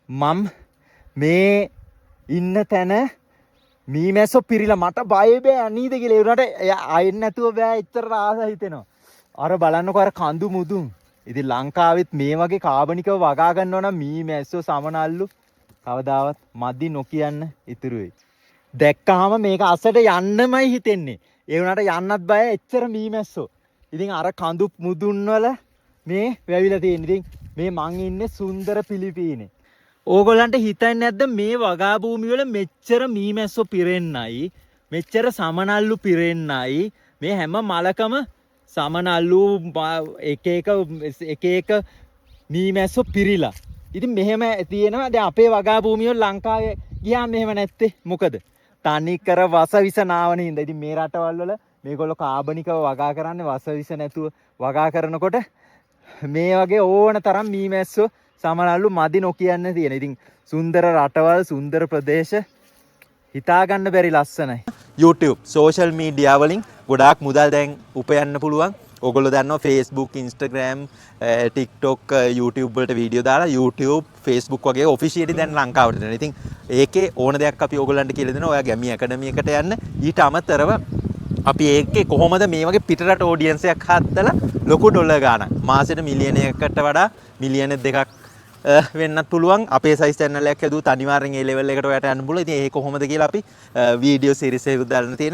මම මේ ඉන්න තැන මීමැස්සෝ පිරිලා මට බය බෑ අනීද කියලා ඒ උනාට ආයෙත් නැතුව බෑ එච්චර ආස හිතෙනවා. අර බලන්නකො අර කඳු මුදුන්. ඉතින් ලංකාවෙත් මේ වගේ කාබනිකව වගා ගන්නවා නම් මීමැස්සෝ සමනල්ලු කවදාවත් මදි නොකියන්න ඉතුරු වෙයි. දැක්කහම මේක අසට යන්නමයි හිතෙන්නේ. ඒ උනාට යන්නත් බය එච්චර මීමැස්සෝ. ඉතින් අර කඳු මුදුන් වල මේ වැවිලා තියෙන. ඉතින් මේ මං ඉන්නේ සුන්දර පිලිපීනේ. ඕගොල්ලන්ට හිතන්නේ නැද්ද මේ වගා භූමි වල මෙච්චර මීමැස්සෝ පිරෙන්නයි මෙච්චර සමනල්ලු පිරෙන්නයි මේ හැම මලකම සමනල්ලු එක එක මීමැස්සෝ පිරිලා. ඉතින් මෙහෙම තියෙනවා. දැන් අපේ වගා භූමිය වල ලංකාවේ ගියාම මෙහෙම නැත්තේ මොකද? තනි කර වසවිස නාවනේ හින්දා. ඉතින් මේ රටවල් වල මේගොල්ලෝ කාබනිකව වගා කරන්නේ වසවිස නැතුව වගා කරනකොට මේ වගේ ඕන තරම් මීමැස්සෝ සමනල්ලු මදි නොකියන්න තියෙන. ඉතින් සුන්දර රටවල් සුන්දර ප්‍රදේශ හිතා ගන්න බැරි ලස්සනයි. YouTube social media වලින් ගොඩාක් මුදල් දැන් උපයන්න පුළුවන්. ඔයගොල්ලෝ දන්නවා Facebook, Instagram, TikTok, YouTube වලට වීඩියෝ දාලා YouTube, Facebook වගේ ඔෆිෂියලි දැන් ලංකාවට දෙනවා. ඉතින් ඒකේ ඕන දෙයක් අපි ඔයගොල්ලන්ට කියලා දෙනවා. ඔයා ගැමි ඇකඩමි එකට යන්න. ඊට අමතරව අපි ඒකේ කොහොමද මේ වගේ පිටරට ඔඩියන්ස් එකක් හදලා ලොකු ඩොලර් ගාණක් මාසෙට මිලියනයකට වඩා මිලියන 2ක් වෙන්නත් පුළුවන්. අපේ සයිස් channel එකක් හැදුවොත් අනිවාර්යෙන් ඒ level එකට ඔයාට යන්න පුළුවන්. ඉතින් ඒක කොහොමද කියලා අපි වීඩියෝ සීරීස් එකක් දාන්න තියෙනවා.